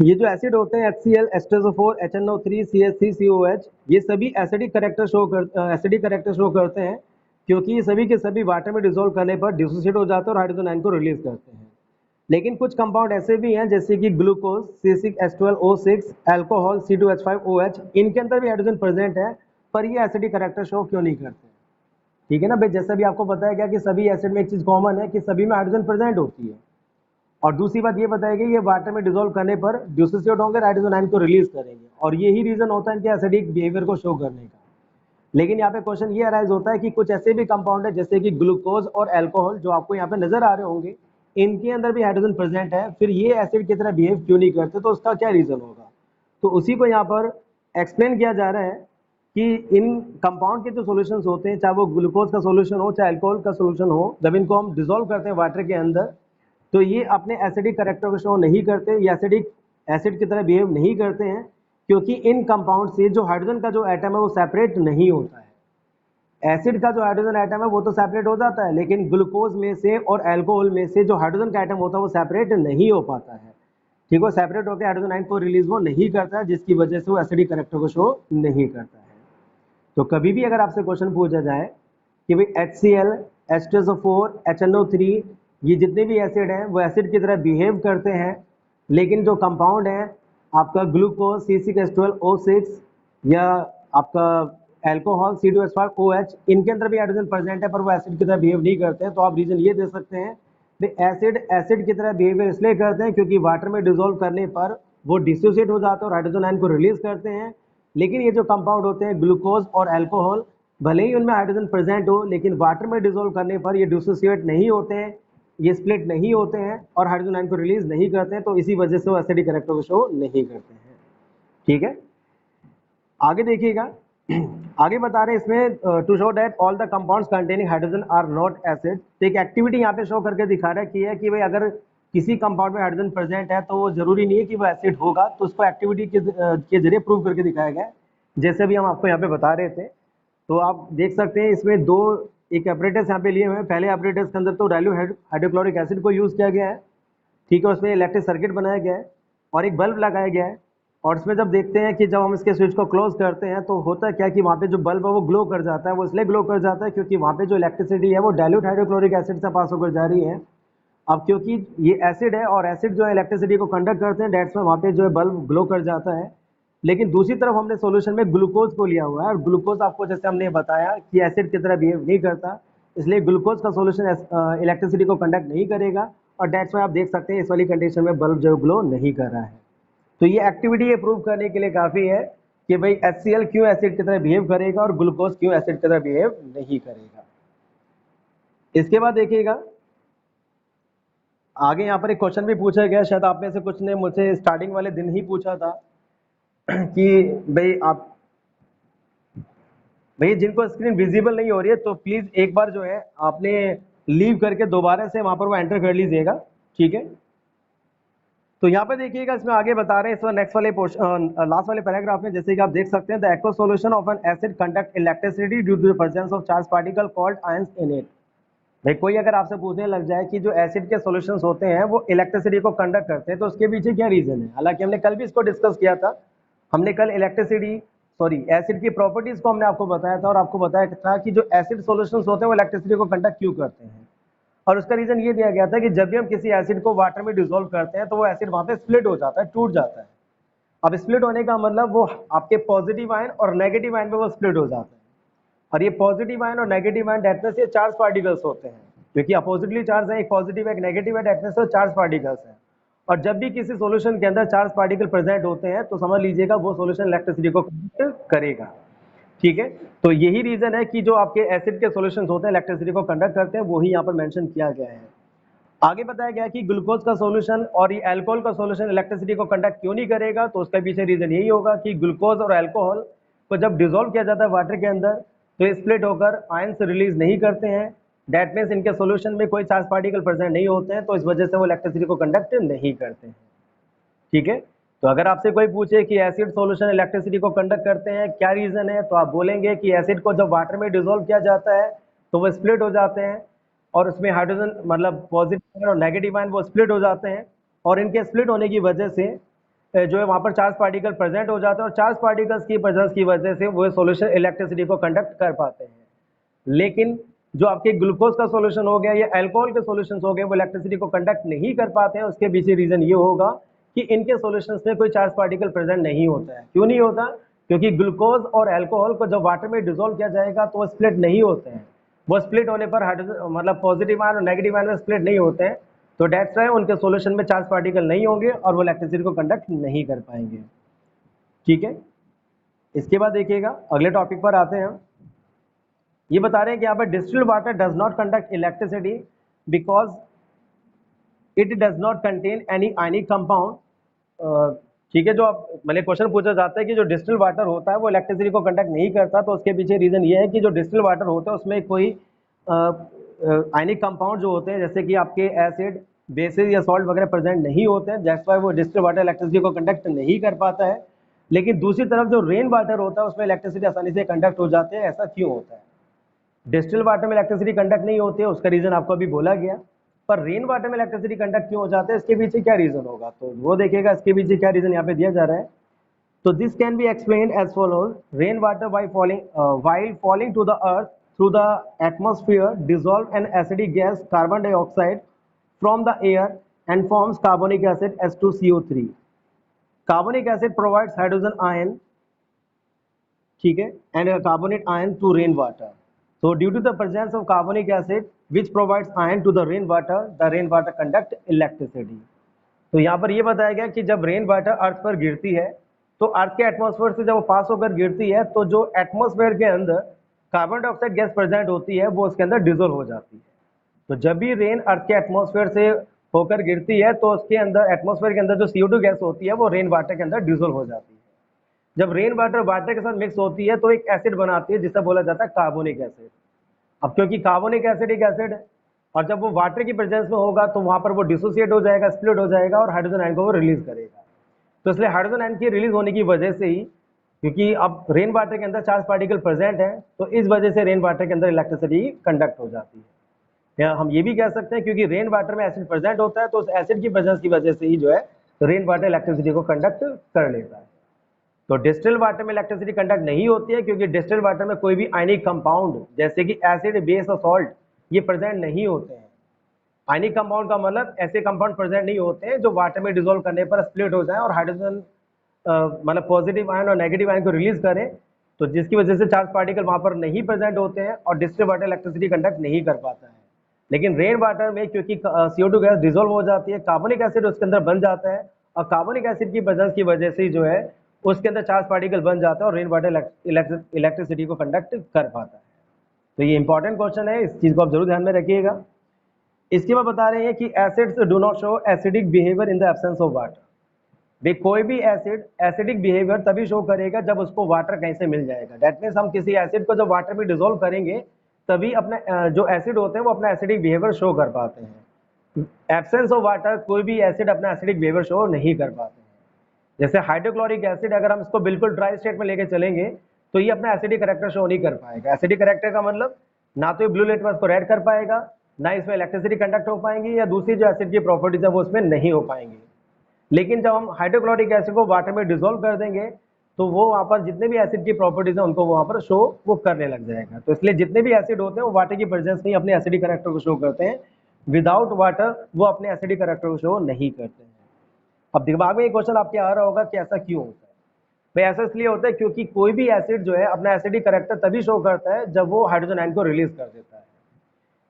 ये जो एसिड होते हैं HCl, H2SO4, HNO3, CH3, COH, ये सभी एसिडिक कैरेक्टर शो करते हैं क्योंकि ये सभी के सभी वाटर में डिसॉल्व करने पर डिसोसिएट हो जाते हैं और हाइड्रोजन आयन को रिलीज करते हैं। लेकिन कुछ कंपाउंड ऐसे भी हैं जैसे कि ग्लूकोज C6H12O6, अल्कोहल C2H5OH, इनके अंदर भी हाइड्रोजन प्रेजेंट है पर ये एसिडिक कैरेक्टर शो क्यों नहीं करते। ठीक है ना भाई, जैसा भी आपको बताया गया कि सभी एसिड में एक चीज कॉमन है कि सभी में हाइड्रोजन प्रेजेंट होती है, और दूसरी बात ये बताई गई ये वाटर में डिसॉल्व करने पर डिसोसिएट होंगे, हाइड्रोजन आयन को रिलीज करेंगे, और यही रीजन होता है इनके एसिडिक बिहेवियर को शो करने का। लेकिन यहाँ पे क्वेश्चन ये अराइज होता है कि कुछ ऐसे भी कंपाउंड है जैसे कि ग्लूकोज और अल्कोहल जो आपको यहाँ पे नजर आ रहे होंगे, इनके अंदर भी हाइड्रोजन प्रेजेंट है, फिर ये एसिड की तरह बिहेव क्यों नहीं करते, तो उसका क्या रीजन होगा। तो उसी को यहाँ पर एक्सप्लेन किया जा रहा है कि इन कंपाउंड के जो सॉल्यूशंस होते हैं, चाहे वो ग्लूकोज का सॉल्यूशन हो चाहे अल्कोहल का सॉल्यूशन हो, जब इनको हम डिसॉल्व करते हैं वाटर के अंदर तो ये अपने एसिडिक कैरेक्टर को शो नहीं करते, ये एसिड की तरह बिहेव नहीं करते हैं, क्योंकि इन कंपाउंड से जो हाइड्रोजन का जो एटम है वो सेपरेट नहीं होता है। एसिड का जो हाइड्रोजन एटम है वो तो सेपरेट हो जाता है, लेकिन ग्लूकोज में से और अल्कोहल में से जो हाइड्रोजन का एटम होता है वो सेपरेट नहीं हो पाता है। ठीक है, सेपरेट होकर हाइड्रोजन आयन को रिलीज वो नहीं करता है, जिसकी वजह से वो एसिडिक कैरेक्टर को शो नहीं करता है। तो कभी भी अगर आपसे क्वेश्चन पूछा जाए कि भाई HCl, H2SO4, HNO3, ये जितने भी एसिड हैं वो एसिड की तरह बिहेव करते हैं, लेकिन जो कंपाउंड है आपका ग्लूकोज C6H12O6 या आपका अल्कोहल C2H5OH, इनके अंदर भी हाइड्रोजन प्रेजेंट है पर वो एसिड की तरह बिहेव नहीं करते हैं, तो आप रीजन ये दे सकते हैं एसिड की तरह बिहेवियर इसलिए करते हैं क्योंकि वाटर में डिसॉल्व करने पर वो डिसोसिएट हो जाते हैं और हाइड्रोजन आयन को रिलीज करते हैं। लेकिन ये जो कंपाउंड होते हैं ग्लूकोज और अल्कोहल, भले ही उनमें हाइड्रोजन प्रेजेंट हो लेकिन वाटर में डिसॉल्व करने पर ये डिसोसिएट नहीं होते हैं, ये स्प्लिट नहीं होते हैं और हाइड्रोजन आयन को रिलीज नहीं करते हैं, तो इसी वजह से वो एसिडिक कैरेक्टर को शो नहीं करते हैं। ठीक है, आगे देखिएगा। आगे बता रहे हैं इसमें to show that all the compounds containing hydrogen are not acid. तो एक एक्टिविटी यहाँ पे शो करके दिखा रहा है कि भाई अगर किसी कंपाउंड में हाइड्रोजन प्रेजेंट है तो वो जरूरी नहीं है कि वो एसिड होगा, तो उसको एक्टिविटी के जरिए प्रूव करके दिखाया गया है, जैसे भी हम आपको यहाँ पे बता रहे थे। तो आप देख सकते हैं इसमें दो एक एपरेटस यहाँ पे लिए हुए हैं। पहले एपरेटस के अंदर तो डाइल्यूट हाइड्रोक्लोरिक एसिड को यूज किया गया है, ठीक है, उसमें इलेक्ट्रिक सर्किट बनाया गया है और एक बल्ब लगाया गया है, और इसमें जब देखते हैं कि जब हम इसके स्विच को क्लोज करते हैं तो होता क्या कि वहाँ पे जो बल्ब है वो ग्लो कर जाता है। वो इसलिए ग्लो कर जाता है क्योंकि वहाँ पे जो इलेक्ट्रिसिटी है वो डाइल्यूट हाइड्रोक्लोरिक एसिड से पास होकर जा रही है। अब क्योंकि ये एसिड है और एसिड जो है इलेक्ट्रिसिटी को कंडक्ट करते हैं, डेट्स में वहाँ पे जो है बल्ब ग्लो कर जाता है। लेकिन दूसरी तरफ हमने सॉल्यूशन में ग्लूकोज को लिया हुआ है, और ग्लूकोज आपको जैसे हमने बताया कि एसिड की तरह बिहेव नहीं करता, इसलिए ग्लूकोज का सॉल्यूशन इलेक्ट्रिसिटी को कंडक्ट नहीं करेगा, और डेट्स में आप देख सकते हैं इस वाली कंडीशन में बल्ब जो ग्लो नहीं कर रहा है। तो ये एक्टिविटी ये प्रूव करने के लिए काफ़ी है कि भाई HCl क्यों एसिड की तरह बिहेव करेगा और ग्लूकोज क्यों एसिड की तरह बिहेव नहीं करेगा। इसके बाद देखिएगा आगे यहाँ पर एक क्वेश्चन भी पूछा गया, शायद आप में से कुछ ने मुझसे स्टार्टिंग वाले दिन ही पूछा था कि भाई जिनको स्क्रीन विजिबल नहीं हो रही है तो प्लीज एक बार जो है आपने लीव करके दोबारा से वहां पर वो एंटर कर लीजिएगा। ठीक है, तो यहाँ पे देखिएगा इसमें आगे बता रहे हैं इस नेक्स्ट वाले लास्ट वाले पैराग्राफ में, जैसे कि आप देख सकते हैं the aqueous solution of an acid conduct electricity due to the presence of charge particle called ions in it. भाई कोई अगर आपसे पूछने लग जाए कि जो एसिड के सॉल्यूशंस होते हैं वो इलेक्ट्रिसिटी को कंडक्ट करते हैं तो उसके पीछे क्या रीजन है। हालांकि हमने कल भी इसको डिस्कस किया था, हमने कल एसिड की प्रॉपर्टीज को हमने आपको बताया था और आपको बताया था कि जो एसिड सॉल्यूशंस होते हैं वो इलेक्ट्रिसिटी को कंडक्ट क्यों करते हैं, और उसका रीजन ये दिया गया था कि जब भी हम किसी एसिड को वाटर में डिसॉल्व करते हैं तो वो एसिड वहां पे स्प्लिट हो जाता है, टूट जाता है। अब स्प्लिट होने का मतलब वो आपके पॉजिटिव आयन और नेगेटिव आयन पे वो स्प्लिट हो जाता है, और ये पॉजिटिव आयन और नेगेटिव आयन डेट में से चार्ज पार्टिकल्स होते हैं, क्योंकि अपोजिटली चार्ज है, एक पॉजिटिव है एक नेगेटिव है, डेट में से चार्ज पार्टिकल्स हैं। और जब भी किसी सॉल्यूशन के अंदर चार्ज पार्टिकल प्रेजेंट होते हैं तो समझ लीजिएगा वो सॉल्यूशन इलेक्ट्रिसिटी को कंडक्ट करेगा। ठीक है, तो यही रीजन है कि जो आपके एसिड के सॉल्यूशंस होते हैं इलेक्ट्रिसिटी को कंडक्ट करते हैं, वही यहाँ पर मेंशन किया गया है। आगे बताया गया कि ग्लूकोज का सॉल्यूशन और ये अल्कोहल का सॉल्यूशन इलेक्ट्रिसिटी को कंडक्ट क्यों नहीं करेगा, तो उसका पीछे रीजन यही होगा कि ग्लूकोज और अल्कोहल को जब डिसॉल्व किया जाता है वाटर के अंदर तो ये स्प्लिट होकर आयंस रिलीज नहीं करते हैं, दैट मीन्स इनके सॉल्यूशन में कोई चार्ज पार्टिकल प्रेजेंट नहीं होते हैं, तो इस वजह से वो इलेक्ट्रिसिटी को कंडक्ट नहीं करते हैं। ठीक है, तो अगर आपसे कोई पूछे कि एसिड सॉल्यूशन इलेक्ट्रिसिटी को कंडक्ट करते हैं क्या रीजन है, तो आप बोलेंगे कि एसिड को जब वाटर में डिसॉल्व किया जाता है तो वो स्प्लिट हो जाते हैं, और उसमें हाइड्रोजन मतलब पॉजिटिव और नेगेटिव आयन वो स्प्लिट हो जाते हैं, और इनके स्प्लिट होने की वजह से जो है वहाँ पर चार्ज पार्टिकल प्रेजेंट हो जाते हैं और चार्ज पार्टिकल्स की प्रेजेंस की वजह से वो सॉल्यूशन इलेक्ट्रिसिटी को कंडक्ट कर पाते हैं। लेकिन जो आपके ग्लूकोज का सॉल्यूशन हो गया या अल्कोहल के सॉल्यूशंस हो गए वो इलेक्ट्रिसिटी को कंडक्ट नहीं कर पाते हैं। उसके पीछे रीजन ये होगा कि इनके सॉल्यूशंस में कोई चार्ज पार्टिकल प्रेजेंट नहीं होता है। क्यों नहीं होता? क्योंकि ग्लूकोज और अल्कोहल को जब वाटर में डिसॉल्व किया जाएगा तो वो स्प्लिट नहीं होते हैं। वो स्प्लिट होने पर हाइड्रोजन मतलब पॉजिटिव आयन और नेगेटिव आयन में स्प्लिट नहीं होते हैं, तो डेट्स वाई उनके सॉल्यूशन में चार्ज पार्टिकल नहीं होंगे और वो इलेक्ट्रिसिटी को कंडक्ट नहीं कर पाएंगे। ठीक है, इसके बाद देखिएगा अगले टॉपिक पर आते हैं। ये बता रहे हैं कि यहाँ पर distilled water does not conduct electricity because it does not contain any ionic compound. ठीक है, जो आप मतलब क्वेश्चन पूछा जाता है कि जो डिस्टिल्ड वाटर होता है वो इलेक्ट्रिसिटी को कंडक्ट नहीं करता, तो उसके पीछे रीजन ये है कि जो डिस्टिल्ड वाटर होता है उसमें कोई आयनिक कंपाउंड जो होते हैं जैसे कि आपके एसिड, बेसिस या सॉल्ट वगैरह प्रेजेंट नहीं होते हैं, दैट्स व्हाई वो डिस्टिल्ड वाटर इलेक्ट्रिसिटी को कंडक्ट नहीं कर पाता है। लेकिन दूसरी तरफ जो रेन वाटर होता है उसमें इलेक्ट्रिसिटी आसानी से कंडक्ट हो जाते हैं। ऐसा क्यों होता है? डिस्टिल्ड वाटर में इलेक्ट्रिसिटी कंडक्ट नहीं होती है, उसका रीजन आपको अभी बोला गया, पर रेन वाटर में इलेक्ट्रिसिटी कंडक्ट क्यों हो जाते हैं, इसके पीछे क्या रीजन होगा, तो वो देखिएगा इसके पीछे क्या रीजन यहाँ पे दिया जा रहा है। तो this can be explained as follows. Rain water while falling to the earth through the atmosphere dissolve an acidic gas carbon dioxide from the air and forms carbonic acid H2CO3. Carbonic acid provides hydrogen ion, ठीक है, and a carbonate ion to rain water. So due to the presence of carbonic acid which provides ion to the rain water conduct electricity. तो यहाँ पर ये बताया गया कि जब रेन वाटर अर्थ पर गिरती है तो अर्थ के एटमॉस्फेयर से जब वो पास होकर गिरती है तो जो एटमॉस्फेयर के अंदर कार्बन डाइऑक्साइड गैस प्रेजेंट होती है वो उसके अंदर डिजोल्व हो जाती है। तो जब भी रेन अर्थ के एटमॉस्फेयर से होकर गिरती है तो उसके अंदर एटमॉस्फेयर के अंदर जो CO2 गैस होती है वो रेन वाटर के अंदर डिजोल्व हो जाती है। जब रेन वाटर वाटर के साथ मिक्स होती है तो एक एसिड बनाती है जिसे बोला जाता है कार्बोनिक एसिड। अब क्योंकि कार्बोनिक एसिड एक एसिड है और जब वो वाटर की प्रेजेंस में होगा तो वहां पर वो डिसोसिएट हो जाएगा, स्प्लिट हो जाएगा और हाइड्रोजन आयन को वो रिलीज करेगा। तो इसलिए हाइड्रोजन आयन की रिलीज होने की वजह से ही, क्योंकि अब रेन वाटर के अंदर चार्ज पार्टिकल प्रेजेंट है, तो इस वजह से रेन वाटर के अंदर इलेक्ट्रिसिटी कंडक्ट हो जाती है। या हम ये भी कह सकते हैं क्योंकि रेन वाटर में एसिड प्रेजेंट होता है तो उस एसिड की प्रेजेंस की वजह से ही जो है रेन वाटर इलेक्ट्रिसिटी को कंडक्ट कर लेता है। तो डिस्टिल्ड वाटर में इलेक्ट्रिसिटी कंडक्ट नहीं होती है क्योंकि डिस्टिल्ड वाटर में कोई भी आयनिक कंपाउंड जैसे कि एसिड, बेस और सॉल्ट ये प्रेजेंट नहीं होते हैं। आयनिक कंपाउंड का मतलब ऐसे कंपाउंड प्रेजेंट नहीं होते हैं जो वाटर में डिसॉल्व करने पर स्प्लिट हो जाए और हाइड्रोजन मतलब पॉजिटिव आयन और नेगेटिव आयन को रिलीज करें, तो जिसकी वजह से चार्ज पार्टिकल वहां पर नहीं प्रेजेंट होते हैं और डिस्टिल्ड वाटर इलेक्ट्रिसिटी कंडक्ट नहीं कर पाता है। लेकिन रेन वाटर में क्योंकि CO2 गैस डिसॉल्व हो जाती है, कार्बनिक एसिड उसके अंदर बन जाता है और कार्बनिक एसिड की प्रेजेंस की वजह से जो है उसके अंदर चार्ज पार्टिकल बन जाता है और रेन वाटर इलेक्ट्रिसिटी को कंडक्ट कर पाता है। तो ये इंपॉर्टेंट क्वेश्चन है, इस चीज को आप जरूर ध्यान में रखिएगा। इसके बाद बता रहे हैं कि acids do not show acidic behaviour in the absence of water. भाई कोई भी एसिड एसिडिक बिहेवियर तभी शो करेगा जब उसको वाटर कहीं से मिल जाएगा। दैट मीन्स हम किसी एसिड को जब वाटर में डिसॉल्व करेंगे तभी अपने जो एसिड होते हैं वो अपना एसिडिक बिहेवियर शो कर पाते हैं। एब्सेंस ऑफ वाटर कोई भी एसिड अपना एसिडिक बिहेवियर शो नहीं कर पाते हैं। जैसे हाइड्रोक्लोरिक एसिड अगर हम इसको बिल्कुल ड्राई स्टेट में लेके चलेंगे तो ये अपना एसिडिक कैरेक्टर शो नहीं कर पाएगा। एसिडिक कैरेक्टर का मतलब ना तो ये ब्लू लिटमस को रेड कर पाएगा, ना इसमें इलेक्ट्रिसिटी कंडक्ट हो पाएंगी, या दूसरी जो एसिड की प्रॉपर्टीज है वो उसमें नहीं हो पाएंगी। लेकिन जब हम हाइड्रोक्लोरिक एसिड को वाटर में डिसॉल्व कर देंगे तो वो वहाँ पर जितने भी एसिड की प्रॉपर्टीज है उनको वहाँ पर शो वो करने लग जाएगा। तो इसलिए जितने भी एसिड होते हैं वो वाटर की प्रेजेंस में अपने एसिडिक कैरेक्टर को शो करते हैं, विदाउट वाटर वो अपने एसिडिक कैरेक्टर को शो नहीं करते हैं। अब दिमाग में ये क्वेश्चन आपके आ रहा होगा कि ऐसा क्यों होता है? भाई ऐसा इसलिए होता है क्योंकि कोई भी एसिड जो है अपना एसिडिक कैरेक्टर तभी शो करता है जब वो हाइड्रोजन आयन को रिलीज कर देता है।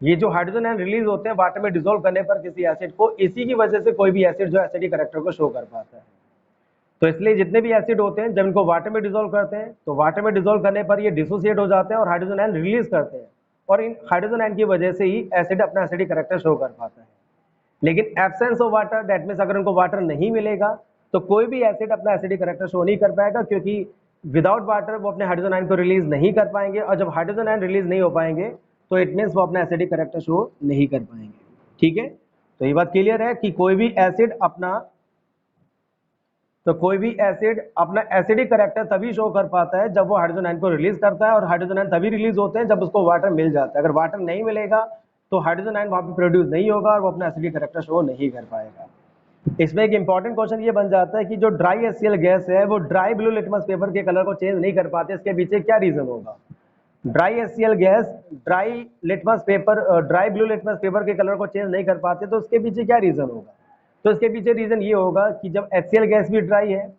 ये जो हाइड्रोजन आयन रिलीज होते हैं वाटर में डिसॉल्व करने पर किसी एसिड को, इसी की वजह से कोई भी एसिड जो एसिडिक कैरेक्टर को शो कर पाता है। तो इसलिए जितने भी एसिड होते हैं जब इनको वाटर में डिसॉल्व करते हैं तो वाटर में डिसॉल्व करने पर ये डिसोसिएट हो जाते हैं और हाइड्रोजन आयन रिलीज करते हैं, और इन हाइड्रोजन आयन की वजह से ही एसिड अपना एसिडिक कैरेक्टर शो कर पाता है। लेकिन absence of water, that means अगर उनको वाटर नहीं मिलेगा तो कोई भी एसिड अपना एसिडिक कैरेक्टर शो नहीं कर पाएगा, क्योंकि विदाउट वाटर वो अपने हाइड्रोजन आयन को रिलीज नहीं कर पाएंगे, और जब हाइड्रोजन आयन रिलीज नहीं हो पाएंगे तो इट मीन्स वो अपना एसिडिक कैरेक्टर शो नहीं कर पाएंगे। ठीक है, तो ये बात क्लियर है कि कोई भी एसिड अपना एसिडिक कैरेक्टर तभी शो कर पाता है जब वो हाइड्रोजन आयन को रिलीज करता है, और हाइड्रोजन आयन तभी रिलीज होते हैं जब उसको वाटर मिल जाता है। अगर वाटर नहीं मिलेगा तो हाइड्रोजन आयन वहां पर प्रोड्यूस नहीं होगा और वो अपना एसिडिक कैरेक्टर शो नहीं कर पाएगा। इसमें एक इंपॉर्टेंट क्वेश्चन ये बन जाता है कि जो ड्राई HCl गैस है वो ड्राई ब्लू लिटमस पेपर के कलर को चेंज नहीं कर पाते, इसके पीछे क्या रीजन होगा? Dry HCl gas dry blue litmus paper के कलर को चेंज नहीं कर पाते, तो उसके पीछे क्या रीजन होगा? तो इसके पीछे रीजन ये होगा कि जब HCl गैस भी ड्राई है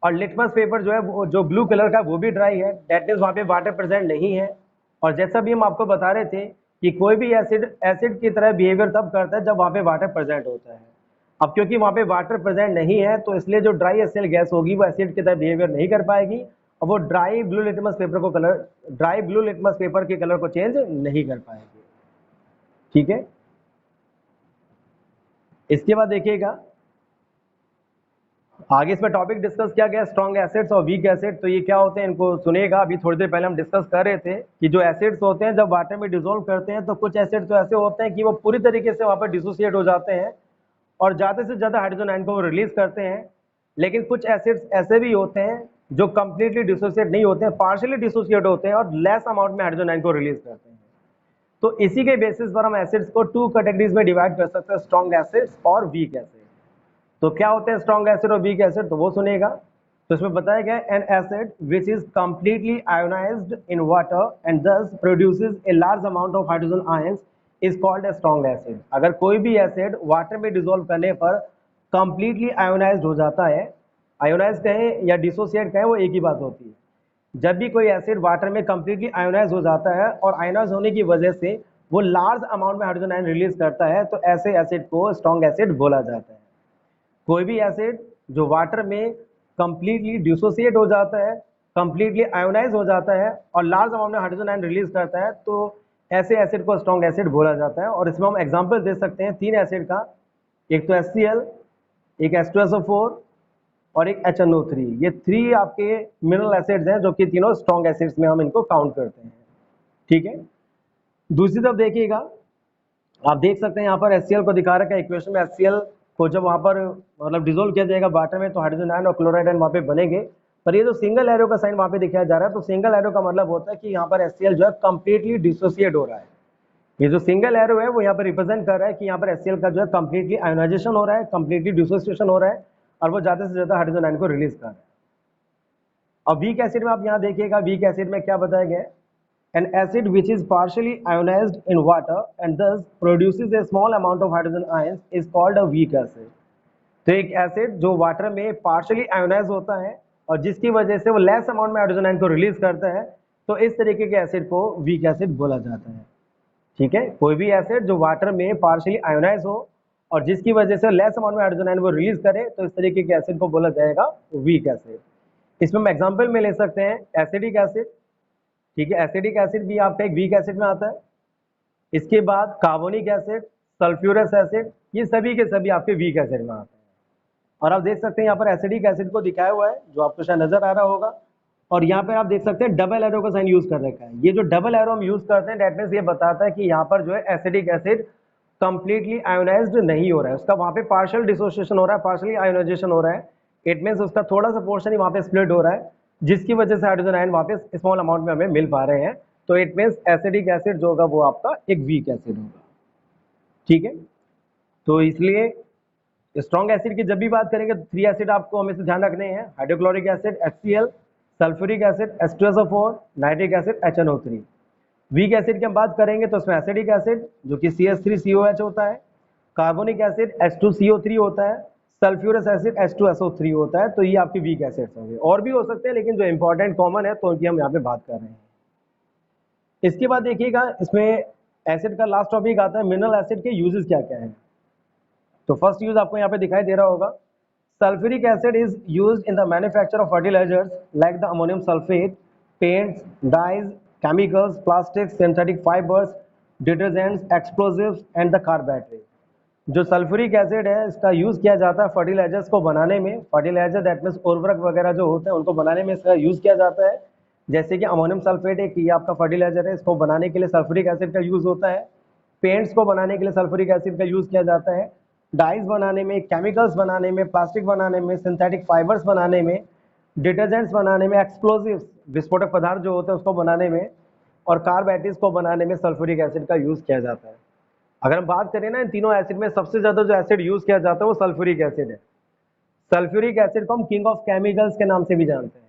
और लिटमस पेपर जो है वो जो ब्लू कलर का वो भी ड्राई है, दैट मीन्स वहाँ पे वाटर प्रेजेंट नहीं है। और जैसा भी हम आपको बता रहे थे कि कोई भी एसिड की तरह बिहेवियर तब करता है जब वहाँ पे वाटर प्रेजेंट होता है। अब क्योंकि वहाँ पे वाटर प्रेजेंट नहीं है तो इसलिए जो ड्राई HCl गैस होगी वो एसिड की तरह बिहेवियर नहीं कर पाएगी और वो ड्राई ब्लू लिटमस पेपर के कलर को चेंज नहीं कर पाएगी। ठीक है, इसके बाद देखिएगा आगे इसमें टॉपिक डिस्कस किया गया स्ट्रॉन्ग एसिड्स और वीक एसिड। तो ये क्या होते हैं इनको सुनेगा। अभी थोड़ी देर पहले हम डिस्कस कर रहे थे कि जो एसिड्स होते हैं जब वाटर में डिसॉल्व करते हैं तो कुछ एसिड तो ऐसे होते हैं कि वो पूरी तरीके से वहाँ पर डिसोसिएट हो जाते हैं और ज़्यादा से ज़्यादा हाइड्रोजन आयन को रिलीज करते हैं। लेकिन कुछ एसिड्स ऐसे भी होते हैं जो कंप्लीटली डिसोसिएट नहीं होते हैं, पार्शियली डिसोसिएट होते हैं और लेस अमाउंट में हाइड्रोजन आयन को रिलीज करते हैं। तो इसी के बेसिस पर हम एसिड्स को 2 कैटेगरीज में डिवाइड कर सकते हैं, स्ट्रॉन्ग एसिड्स और वीक एसिड। तो क्या होते हैं स्ट्रॉन्ग एसिड और वीक एसिड, तो वो सुनेगा। तो इसमें बताया गया an acid which is completely ionised in water and thus produces a large amount of hydrogen ions is called a strong acid. अगर कोई भी एसिड वाटर में डिसॉल्व करने पर कंप्लीटली आयोनाइज्ड हो जाता है, आयोनाइज कहें या डिसोसिएट कहें वो एक ही बात होती है। जब भी कोई एसिड वाटर में कंप्लीटली आयोनाइज हो जाता है और आयोनाइज होने की वजह से वो लार्ज अमाउंट में हाइड्रोजन आयन रिलीज करता है तो ऐसे एसिड को स्ट्रॉन्ग एसिड बोला जाता है। कोई भी एसिड जो वाटर में कंप्लीटली डिसोसिएट हो जाता है, कंप्लीटली आयोनाइज हो जाता है और लार्ज अमाउंट में हाइड्रोजन आयन रिलीज करता है तो ऐसे एसिड को स्ट्रॉन्ग एसिड बोला जाता है। और इसमें हम एग्जांपल दे सकते हैं 3 एसिड का, एक तो HCl, एक H2SO4 और एक HNO3। ये 3 आपके मिनरल एसिड्स हैं जो कि तीनों स्ट्रॉन्ग एसिड्स में हम इनको काउंट करते हैं। ठीक है, दूसरी तरफ देखिएगा, आप देख सकते हैं यहाँ पर HCl को दिखा रखा है इक्वेशन में। HCl को जब वहाँ पर मतलब डिसोल्व किया जाएगा वाटर में तो हाइड्रोजन आयन और क्लोराइड आयन वहाँ पे बनेंगे। पर ये जो सिंगल एरो का साइन वहाँ पे दिखाया जा रहा है, तो सिंगल एरो का मतलब होता है कि यहाँ पर HCl जो है कंप्लीटली डिसोसिएट हो रहा है। ये जो सिंगल एरो है वो यहाँ पर रिप्रेजेंट कर रहा है कि यहाँ पर HCl का जो है कंप्लीटली आयोनाइजेशन हो रहा है, कंप्लीटली डिसोसिएशन हो रहा है और वो ज़्यादा से ज़्यादा हाइड्रोजन आयन को रिलीज कर रहा है। अब वीक एसिड में आप यहाँ देखिएगा, वीक एसिड में क्या बताया गया है, an acid which is partially ionized in water and thus produces a small amount of hydrogen ions is called a weak acid। तो एक एसिड जो वाटर में पार्शियली आयोनाइज होता है और जिसकी वजह से वो लेस अमाउंट में हाइड्रोजन आयन को रिलीज करता है तो इस तरीके के एसिड को वीक एसिड बोला जाता है। ठीक है, कोई भी एसिड जो वाटर में पार्शियली आयोनाइज हो और जिसकी वजह से लेस अमाउंट में हाइड्रोजन आयन वो रिलीज करे तो इस तरीके के एसिड को बोला जाएगा वीक एसिड। इसमें हम एग्जाम्पल में ले सकते हैं एसिडिक एसिड। ठीक है, एसिडिक एसिड भी आपका एक वीक एसिड में आता है। इसके बाद कार्बोनिक एसिड, सल्फ्यूरस एसिड, ये सभी के सभी आपके वीक एसिड में आते हैं। और आप देख सकते हैं यहाँ पर एसिडिक एसिड को दिखाया हुआ है जो आपको शायद नजर आ रहा होगा। और यहाँ पर आप देख सकते हैं डबल एरो का साइन यूज कर रखा है। ये जो डबल एरो हम यूज करते हैं दैट मीन्स ये बताता है कि यहाँ पर जो है एसिडिक एसिड कंप्लीटली आयोनाइज्ड नहीं हो रहा है, उसका वहाँ पे पार्शियल डिसोसिएशन हो रहा है, पार्शियली आयोनाइजेशन हो रहा है। इट मीन्स उसका थोड़ा सा पोर्शन ही वहाँ पे स्प्लिट हो रहा है जिसकी वजह से हाइड्रोजन आयन वापस स्मॉल अमाउंट में हमें मिल पा रहे हैं। तो इट मीन्स एसिडिक एसिड जो होगा वो आपका एक वीक एसिड होगा। ठीक है, तो इसलिए स्ट्रॉन्ग एसिड की जब भी बात करेंगे तो 3 एसिड आपको हमेशा ध्यान रखने हैं, hydrochloric acid HCl, sulphuric acid H2SO4, nitric acid HNO3। Weak acid की हम बात करेंगे तो उसमें एसिडिक एसिड जो कि CH3COH होता है, कार्बोनिक एसिड H2CO3 होता है, सल्फ्यूरस एसिड H2SO3 होता है। तो ये आपके वीक एसिड्स होंगे, और भी हो सकते हैं लेकिन जो इंपॉर्टेंट कॉमन है तो उनकी हम यहाँ पे बात कर रहे हैं। इसके बाद देखिएगा इसमें एसिड का लास्ट टॉपिक आता है मिनरल एसिड के यूजेस क्या क्या है। तो फर्स्ट यूज आपको यहाँ पे दिखाई दे रहा होगा, sulphuric acid is used in the manufacture of fertilisers like the ammonium sulphate, paints, dyes, chemicals, plastics, synthetic fibres, detergents, explosives and the car battery. जो सल्फ्यूरिक एसिड है इसका यूज किया जाता है फर्टिलाइजर्स को बनाने में, फर्टिलाइजर दैट मीन्स उर्वरक वगैरह जो होते हैं उनको बनाने में इसका यूज किया जाता है। जैसे कि अमोनियम सल्फेट एक ये आपका फर्टिलाइजर है, इसको बनाने के लिए सल्फ्यूरिक एसिड का यूज होता है। पेंट्स को बनाने के लिए सल्फ्यूरिक एसिड का यूज किया जाता है। डाइज बनाने में, केमिकल्स बनाने में, प्लास्टिक बनाने में, सिंथेटिक फाइबर्स बनाने में, डिटर्जेंट्स बनाने में, एक्सप्लोजिव्स विस्फोटक पदार्थ जो होते हैं उसको बनाने में, और कार बैटरीज को बनाने में सल्फ्यूरिक एसिड का यूज किया जाता है। अगर हम बात करें ना इन तीनों एसिड में सबसे ज्यादा जो एसिड यूज किया जाता है वो सल्फ्यूरिक एसिड है। सल्फ्यूरिक एसिड को हम किंग ऑफ केमिकल्स के नाम से भी जानते हैं,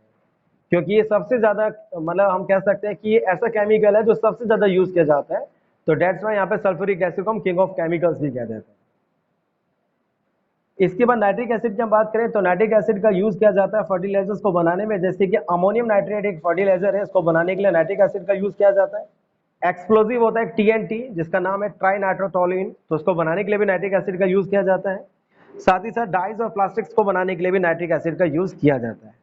क्योंकि ये सबसे ज्यादा, मतलब हम कह सकते हैं कि ये ऐसा केमिकल है जो सबसे ज्यादा यूज किया जाता है, तो डेट्स वाई यहाँ पे सल्फ्यूरिक एसिड को हम किंग ऑफ केमिकल्स भी कह देते हैं। इसके बाद नाइट्रिक एसिड की हम बात करें तो नाइट्रिक एसिड का यूज किया जाता है फर्टिलाइजर्स को बनाने में, जैसे कि अमोनियम नाइट्रेट एक फर्टिलाइजर है, इसको बनाने के लिए नाइट्रिक एसिड का यूज किया जाता है। एक्सप्लोजिव होता है TNT जिसका नाम है ट्राई नाइट्रोटोलुइन, तो उसको बनाने के लिए भी नाइट्रिक एसिड का यूज किया जाता है। साथ ही साथ डाइज और प्लास्टिक्स को बनाने के लिए भी नाइट्रिक एसिड का यूज किया जाता है।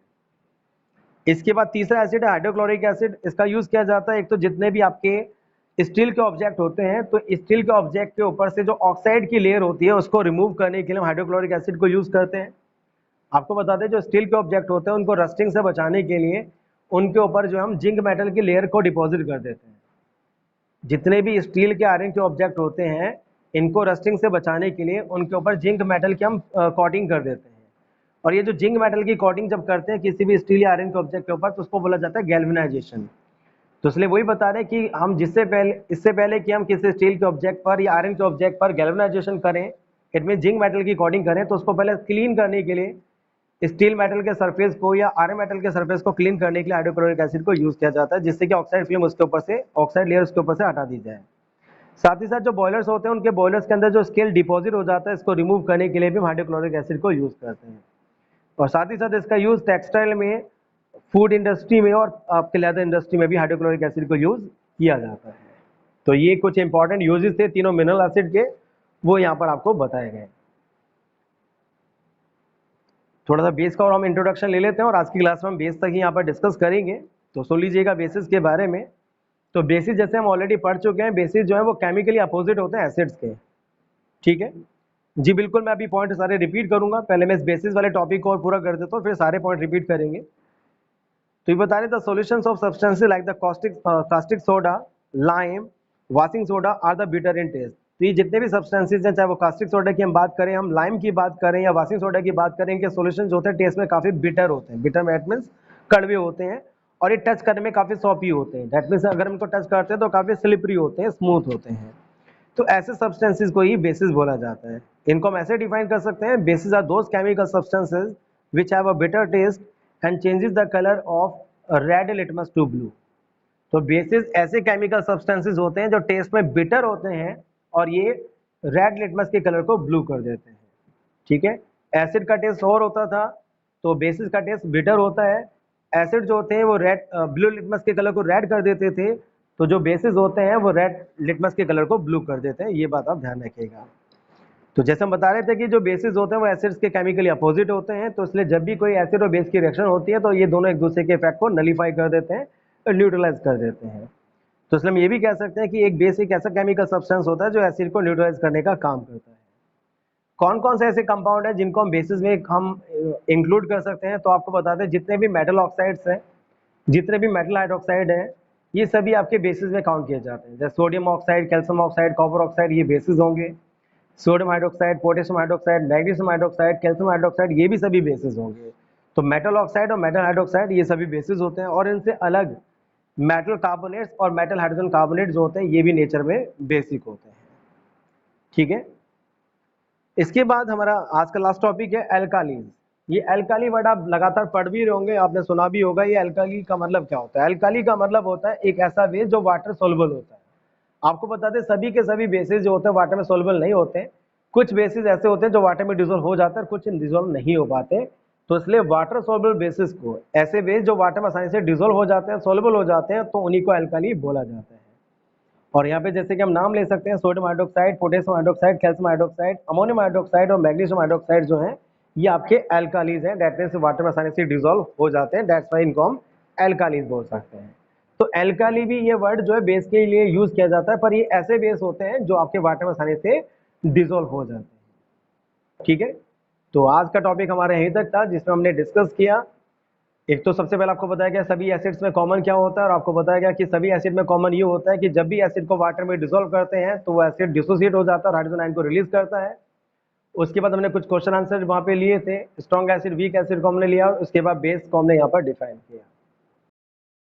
इसके बाद तीसरा एसिड है हाइड्रोक्लोरिक एसिड, इसका यूज किया जाता है एक तो जितने भी आपके स्टील के ऑब्जेक्ट होते हैं, तो स्टील के ऑब्जेक्ट के ऊपर से जो ऑक्साइड की लेयर होती है उसको रिमूव करने के लिए हम हाइड्रोक्लोरिक एसिड को यूज करते हैं। आपको बता दें जो स्टील के ऑब्जेक्ट होते हैं उनको रस्टिंग से बचाने के लिए उनके ऊपर जो हम जिंक मेटल की लेयर को डिपॉजिट कर देते हैं। जितने भी स्टील के आयरन के ऑब्जेक्ट होते हैं इनको रस्टिंग से बचाने के लिए उनके ऊपर जिंक मेटल की हम कोटिंग कर देते हैं। और ये जो जिंक मेटल की कोटिंग जब करते हैं किसी भी स्टील या आयरन के ऑब्जेक्ट के ऊपर तो उसको बोला जाता है गैल्वेनाइजेशन। तो इसलिए वही बता रहे हैं कि हम इससे पहले कि हम किसी स्टील के ऑब्जेक्ट पर या आयरन के ऑब्जेक्ट पर गैल्वेनाइजेशन करें, इट मीन जिंक मेटल की कोटिंग करें, तो उसको पहले क्लीन करने के लिए स्टील मेटल के सरफेस को या आयरन मेटल के सरफेस को क्लीन करने के लिए हाइड्रोक्लोरिक एसिड को यूज किया जाता है, जिससे कि ऑक्साइड फिल्म उसके ऊपर से, ऑक्साइड लेयर उसके ऊपर से हटा दी जाए। साथ ही साथ जो बॉयलर्स होते हैं उनके बॉयलर्स के अंदर जो स्केल डिपॉजिट हो जाता है इसको रिमूव करने के लिए भी हम हाइड्रोक्लोरिक एसिड को यूज करते हैं। और साथ ही साथ इसका यूज टेक्सटाइल में, फूड इंडस्ट्री में और आपके लेदर इंडस्ट्री में भी हाइड्रोक्लोरिक एसिड को यूज किया जाता है। तो ये कुछ इंपॉर्टेंट यूजेस थे तीनों मिनरल एसिड के, वो यहाँ पर आपको बताए गए। थोड़ा सा बेस का और हम इंट्रोडक्शन ले लेते हैं और आज की क्लास में हम बेस तक ही यहाँ पर डिस्कस करेंगे, तो सुन लीजिएगा बेसिस के बारे में। तो बेसिस जैसे हम ऑलरेडी पढ़ चुके हैं, बेसिस जो है वो केमिकली अपोजिट होते हैं एसिड्स के, ठीक है जी। बिल्कुल मैं अभी पॉइंट सारे रिपीट करूंगा, पहले मैं इस बेसिस वाले टॉपिक को और पूरा कर देता हूँ, फिर सारे पॉइंट रिपीट करेंगे। तो ये बता रहे the solutions of substances like the caustic soda, lime, washing soda are the bitter in taste. तो ये जितने भी सब्सटेंसेस हैं, चाहे वो कास्टिक सोडा की हम बात करें, हम लाइम की बात करें या वॉशिंग सोडा की बात करें, इनके सॉल्यूशंस होते हैं टेस्ट में काफी बिटर होते हैं। बिटर मीन्स कड़वे होते हैं और ये टच करने में काफी सॉफ्टी होते हैं। दैट मीन्स अगर हम इनको टच करते हैं तो काफी स्लिपरी होते हैं, स्मूथ होते हैं। तो ऐसे सब्सटेंसेस को ही बेसिस बोला जाता है। इनको हम ऐसे डिफाइन कर सकते हैं, bases are those chemical substances which have a bitter taste and changes the colour of red litmus to blue. तो बेसिस ऐसे केमिकल सब्सटेंसेस होते हैं जो टेस्ट में बिटर होते हैं और ये रेड लिटमस के कलर को ब्लू कर देते हैं, ठीक है। एसिड का टेस्ट और होता था, तो बेसिस का टेस्ट बिटर होता है। एसिड जो होते हैं वो रेड, ब्लू लिटमस के कलर को रेड कर देते थे, तो जो बेसिस होते हैं वो रेड लिटमस के कलर को ब्लू कर देते हैं। ये बात आप ध्यान रखिएगा। तो जैसे हम बता रहे थे कि जो बेसिस होते हैं वो एसिड्स के केमिकली अपोजिट होते हैं, तो इसलिए जब भी कोई एसिड और बेस की रिएक्शन होती है तो ये दोनों एक दूसरे के इफेक्ट को नलीफाई कर देते हैं और न्यूट्रलाइज कर देते हैं। तो इसलिए हम ये भी कह सकते हैं कि एक बेस एक ऐसा केमिकल सब्सटेंस होता है जो एसिड को न्यूट्रलाइज करने का काम करता है। कौन कौन से ऐसे कंपाउंड है जिनको हम बेसिस में हम इंक्लूड कर सकते हैं, तो आपको बता दें जितने भी मेटल ऑक्साइड्स हैं, जितने भी मेटल हाइड्रोक्साइड हैं, ये सभी आपके बेसिस में काउंट किए जाते हैं। जैसे sodium oxide, calcium oxide, copper oxide, ये बेसिस होंगे। Sodium hydroxide, potassium hydroxide, magnesium hydroxide, calcium hydroxide, ये भी सभी बेसिस होंगे। तो मेटल ऑक्साइड और मेटल हाइड्रोक्साइड ये सभी बेसिस होते हैं। और इनसे अलग मेटल कार्बोनेट्स और मेटल हाइड्रोजन कार्बोनेट जो होते हैं ये भी नेचर में बेसिक होते हैं, ठीक है। इसके बाद हमारा आज का लास्ट टॉपिक है एल्कालीज। ये एल्काली वर्ड आप लगातार पढ़ भी रहे होंगे, आपने सुना भी होगा। ये एल्काली का मतलब क्या होता है? एल्काली का मतलब होता है एक ऐसा बेस जो वाटर सोल्युबल होता है। आपको बता दें सभी के सभी बेसिस जो होते हैं वाटर में सोल्युबल नहीं होते। कुछ बेसिस ऐसे होते हैं जो वाटर में डिजोल्व हो जाते हैं और कुछ डिजोल्व नहीं हो पाते। तो इसलिए वाटर सोल्युबल बेसिस को, ऐसे बेस जो वाटर में आसानी से डिजोल्व हो जाते हैं, सोल्युबल हो जाते हैं, तो उन्हीं को एल्काली बोला जाता है। और यहाँ पे जैसे कि हम नाम ले सकते हैं sodium hydroxide, potassium hydroxide, calcium hydroxide, ammonium hydroxide और मैग्नीशियम हाइड्रोक्साइड जो हैं ये आपके एल्कालीज हैं। दैट मींस वाटर में आसानी से डिजोल्व हो जाते हैं, दैट्स व्हाई इनको हम एल्कालीज बोल सकते हैं। तो एल्काली भी ये वर्ड जो है बेस के लिए यूज किया जाता है, पर ये ऐसे बेस होते हैं जो आपके वाटर में आसानी से डिजोल्व हो जाते हैं, ठीक है। तो आज का टॉपिक हमारा यहीं तक था जिसमें हमने डिस्कस किया। एक तो सबसे पहले आपको बताया गया सभी एसिड्स में कॉमन क्या होता है, और आपको बताया गया कि सभी एसिड में कॉमन ये होता है कि जब भी एसिड को वाटर में डिसॉल्व करते हैं तो वो एसिड डिसोसिएट हो जाता है और हाइड्रोजन आयन को रिलीज करता है। उसके बाद हमने कुछ क्वेश्चन आंसर वहाँ पे लिए थे, स्ट्रॉन्ग एसिड, वीक एसिड को हमने लिया और उसके बाद बेस को हमने यहाँ पर डिफाइन किया।